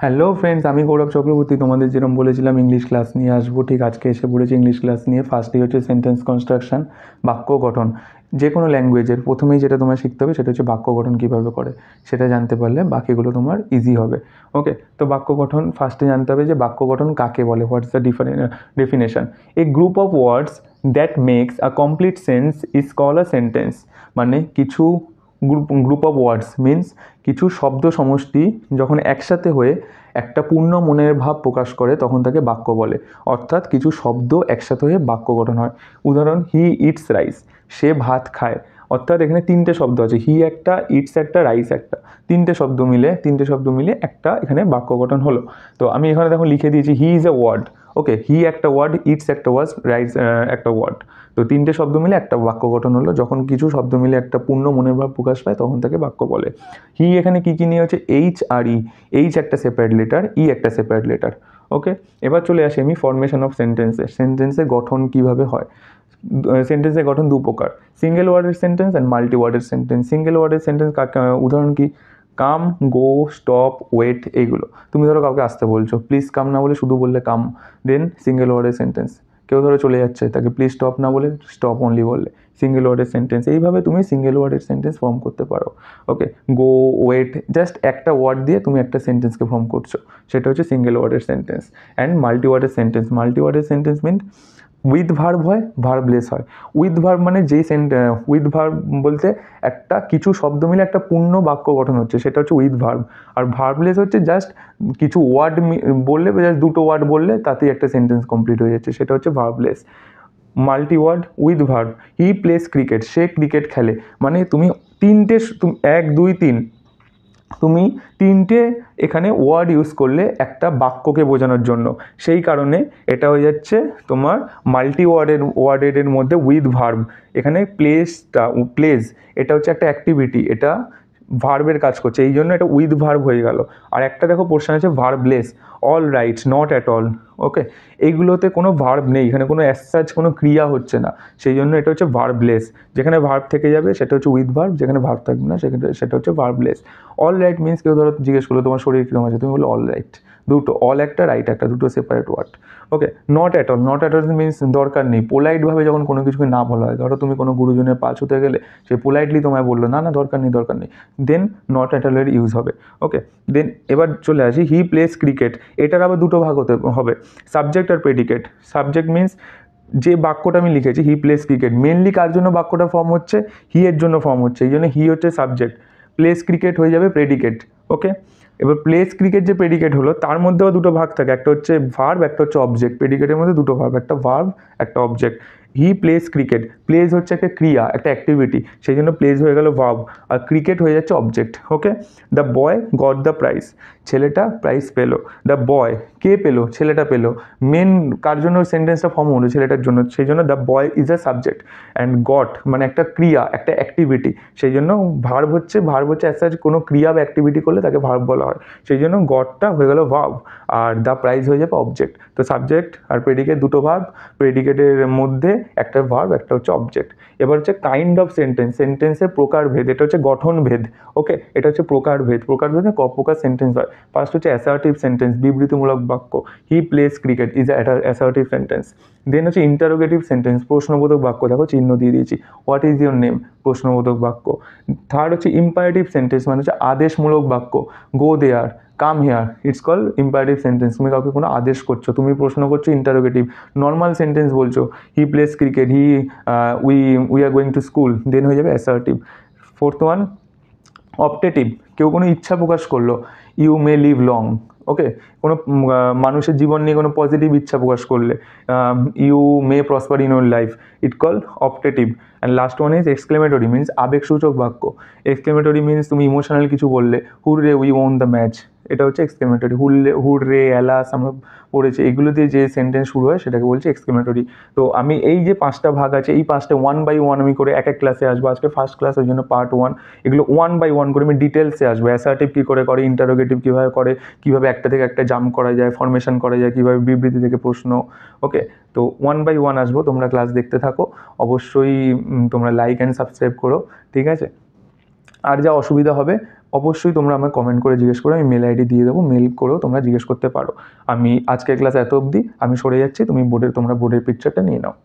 Hello friends, আমি গৌরব চক্রবর্তী। তোমাদের যেরকম বলেছিলাম ইংলিশ ক্লাস নিয়ে আসবো, ঠিক আজকে এসে পড়েছি ইংলিশ ক্লাস নিয়ে। ফার্স্টই হচ্ছে সেন্টেন্স কনস্ট্রাকশন, বাক্য গঠন। যে কোনো ল্যাঙ্গুয়েজের প্রথমেই যেটা তোমার শিখতে হবে সেটা হচ্ছে বাক্য গঠন কীভাবে করে। সেটা জানতে পারলে বাকিগুলো তোমার ইজি হবে। ওকে, তো বাক্য গঠন ফার্স্টে জানতে হবে যে বাক্য গঠন কাকে বলে। What's the definition? A group of words that makes a complete sense is call a sentence. মানে কিছু গ্রুপ অফ ওয়ার্ডস মিন্স কিছু শব্দ সমষ্টি যখন একসাথে হয়ে একটা পূর্ণ মনের ভাব প্রকাশ করে তখন তাকে বাক্য বলে। অর্থাৎ কিছু শব্দ একসাথে হয়ে বাক্য গঠন হয়। উদাহরণ, হি ইটস রাইস, সে ভাত খায়। অর্থাৎ এখানে তিনটে শব্দ আছে, হি একটা, ইটস একটা, রাইস একটা। তিনটে শব্দ মিলে একটা এখানে বাক্য গঠন হলো। তো আমি এখানে দেখো লিখে দিয়েছি হি ইজ এ ওয়ার্ড। ওকে, হি একটা ওয়ার্ড, ইটস একটা ওয়ার্ড, রাইস একটা ওয়ার্ড। তো তিনটে শব্দ মিলে একটা বাক্য গঠন হলো। যখন কিছু শব্দ মিলে একটা পূর্ণ মনের ভাব প্রকাশ পায় তখন তাকে বাক্য বলে। হি এখানে কী নিয়ে হচ্ছে এইচ আর ই। এইচ একটা সেপারেট লেটার, ই একটা সেপারেট লেটার। ওকে, এবার চলে আসি আমি ফরমেশন অফ সেন্টেন্সের গঠন কিভাবে হয়। সেন্টেন্সের গঠন দু প্রকার, সিঙ্গেল ওয়ার্ডের সেন্টেন্স অ্যান্ড মাল্টি ওয়ার্ডের সেন্টেন্স। সিঙ্গেল ওয়ার্ডের সেন্টেন্স উদাহরণ কি? কাম, গো, স্টপ, ওয়েট, এইগুলো। তুমি ধরো কাউকে আসতে বলছো, প্লিজ কাম না বলে শুধু বললে কাম, দেন সিঙ্গেল ওয়ার্ডের সেন্টেন্স। কেউ ধরো চলে যাচ্ছে, তাকে প্লিজ স্টপ না বলে স্টপ অনলি বললে সিঙ্গেল ওয়ার্ডের সেন্টেন্স। এইভাবে তুমি সিঙ্গেল ওয়ার্ডের সেন্টেন্স ফর্ম করতে পারো। ওকে, গো, ওয়েট, জাস্ট একটা ওয়ার্ড দিয়ে তুমি একটা সেন্টেন্সকে ফর্ম করছো, সেটা হচ্ছে সিঙ্গেল ওয়ার্ডের সেন্টেন্স। অ্যান্ড মাল্টি ওয়ার্ডের সেন্টেন্স মিন উইথ ভার্ব হয়, ভার্বলেস হয়। উইথ ভার্ব মানে উইথ ভার্ব বলতে একটা কিছু শব্দ মিলে একটা পূর্ণ বাক্য গঠন হচ্ছে, সেটা হচ্ছে উইথ ভার্ব। আর ভার্বলেস হচ্ছে জাস্ট কিছু ওয়ার্ড বললে, জাস্ট দুটো ওয়ার্ড বললে তাতেই একটা সেন্টেন্স কমপ্লিট হয়ে যাচ্ছে, সেটা হচ্ছে verbless. Multi word with verb, he plays cricket, সে ক্রিকেট খেলে। মানে তুমি তিনটে, এক দুই তিন, তুমি তিনটে এখানে ওয়ার্ড ইউজ করলে একটা বাক্যকে বোঝানোর জন্য। সেই কারণে এটা হয়ে যাচ্ছে তোমার মাল্টি ওয়ার্ডের মধ্যে উইথ ভার্ব। এখানে প্লেস এটা হচ্ছে একটা অ্যাক্টিভিটি, এটা ভার্বের কাজ করছে, এই জন্য এটা উইথ ভার্ব হয়ে গেল। আর একটা দেখো পোর্শন আছে verbless, all right, not at all. Okay, এইগুলোতে কোনো ভার্ব নেই, এখানে কোনো অ্যাজ কোনো ক্রিয়া হচ্ছে না, সেই জন্য এটা হচ্ছে ভার্বলেস। যেখানে ভার্ব থেকে যাবে সেটা হচ্ছে উইথ ভার্ব, যেখানে ভার্ব থাকবে না সেটা হচ্ছে ভার্বলেস। অল রাইট মিন্স কেউ ধরো জিজ্ঞেস করলো তোমার শরীর কীরকম আছে, তুমি বলো অল রাইট, দুটো, অল একটা, রাইট একটা, দুটো separate word. Okay, not at all means দরকার নেই। পোলাইটভাবে যখন কোনো কিছুকে না বলা হয়, ধরো তুমি কোনো গুরুজনের পা ছুতে গেলে সে পোলাইটলি তোমায় বললো না না দরকার নেই, দেন নট অ্যাট অলের ইউজ হবে। ওকে, দেন এবার চলে আসি হি প্লেস ক্রিকেট। এটার আবার দুটো ভাগ হতে হবে, সাবজেক্ট আর প্রেডিকেট। সাবজেক্ট মিন্স যে বাক্যটা আমি লিখেছি হি প্লেস ক্রিকেট, মেনলি কার জন্য বাক্যটা ফর্ম হচ্ছে? হি এর জন্য ফর্ম হচ্ছে, এই জন্য হি হচ্ছে সাবজেক্ট, প্লেস ক্রিকেট হয়ে যাবে প্রেডিকেট। ওকে, এবার প্লেস ক্রিকেট যে প্রেডিকেট হলো তার মধ্যেও দুটো ভাগ থাকে, একটা হচ্ছে ভার্ব, একটা হচ্ছে অবজেক্ট। প্রেডিকেটের মধ্যে দুটো ভার্ব, একটা ভার্ব একটা অবজেক্ট। হি প্লেস ক্রিকেট, প্লেস হচ্ছে একটা ক্রিয়া, একটা অ্যাক্টিভিটি, সেই জন্য প্লেস হয়ে গেল ভার্ব, আর ক্রিকেট হয়ে যাচ্ছে object. Okay, the boy got the prize, ছেলেটা প্রাইজ পেলো। দ্য বয়, কে পেলো? ছেলেটা পেলো। মেন কার জন্য সেন্টেন্সটা ফর্ম হলো? ছেলেটার জন্য, সেই জন্য the boy is a subject. And got মানে একটা ক্রিয়া, একটা অ্যাক্টিভিটি, সেই জন্য ভার্ব হচ্ছে অ্যাজ সাচ কোনো ক্রিয়া বা অ্যাক্টিভিটি করলে তাকে ভার্ব বলা হয়, সেই জন্য গটটা হয়ে গেল ভার্ব, আর দ্য প্রাইজ হয়ে যাবে অবজেক্ট। তো সাবজেক্ট আর প্রেডিকেট দুটো ভার্ব, প্রেডিকেটের মধ্যে একটা ভার্ব, একটা হচ্ছে অবজেক্ট। এবার হচ্ছে কাইন্ড অফ সেন্টেন্সের প্রকারভেদ, এটা হচ্ছে গঠনভেদ। ওকে, এটা হচ্ছে প্রকারভেদ ক প্রকার সেন্টেন্স হয়। ফার্স্ট হচ্ছে অ্যাসার্টিভ সেন্টেন্স, বিবৃতিমূলক বাক্য, he plays cricket is assertive sentence. Then হচ্ছে ইন্টারোগেটিভ সেন্টেন্স, প্রশ্নবোধক বাক্য, দেখো চিহ্ন দিয়ে দিয়েছি, হোয়াট ইজ ইউর নেম, প্রশ্নবোধক বাক্য। থার্ড হচ্ছে ইম্পারেটিভ সেন্টেন্স, মানে হচ্ছে আদেশমূলক বাক্য, go there, come here, it's call imperative sentence. তুমি কাউকে কোনো আদেশ করছো, তুমি প্রশ্ন করছো, ইন্টারোগেটিভ। নর্মাল সেন্টেন্স বলছো, he plays cricket, we are going to school, then হয়ে যাবে অ্যাসার্টিভ। ফোর্থ ওয়ান অপটেটিভ, কেউ কোনো ইচ্ছা প্রকাশ করলো, you may live long. Okay, কোনো মানুষের জীবন নিয়ে কোনো পজিটিভ ইচ্ছা প্রকাশ করলে, you may prosper in your life, it call optative. And last one is exclamatory, means আবেগসূচক বাক্য। এক্সক্লেমেটরি মিন্স তুমি ইমোশনাল কিছু বললে, hurray we won the match, এটা হচ্ছে এক্সক্লেমেটরি। হুররে, অ্যালাস আমরা পড়েছি, এগুলো দিয়ে যে সেন্টেন্স শুরু হয় সেটাকে বলছে এক্সক্লেমেটরি। তো আমি এই যে পাঁচটা ভাগ আছে, এই পাঁচটা ওয়ান বাই ওয়ান আমি করে এক ক্লাসে আসবো। আজকে ফার্স্ট ক্লাস, ওই জন্য পার্ট ওয়ান। এগুলো ওয়ান বাই ওয়ান করে আমি ডিটেলসে আসবো। অ্যাসার্টিভ কী করে, ইন্টারোগেটিভ কীভাবে করে, কীভাবে একটা থেকে একটা জাম্প করা যায়, ফরমেশন করা যায়, কীভাবে বিবৃতি থেকে প্রশ্ন। ওকে, তো ওয়ান বাই ওয়ান আসবো, তোমরা ক্লাস দেখতে থাকো। অবশ্যই তোমরা লাইক অ্যান্ড সাবস্ক্রাইব করো, ঠিক আছে? আর যা অসুবিধা হবে অবশ্যই তোমরা আমায় কমেন্ট করে জিজ্ঞেস করো, আমি মেল আইডি দিয়ে দেবো, মেল করেও তোমরা জিজ্ঞেস করতে পারো। আমি আজকের ক্লাস এত অবধি, আমি সরে যাচ্ছি, তোমরা বোর্ডের পিকচারটা নিয়ে নাও।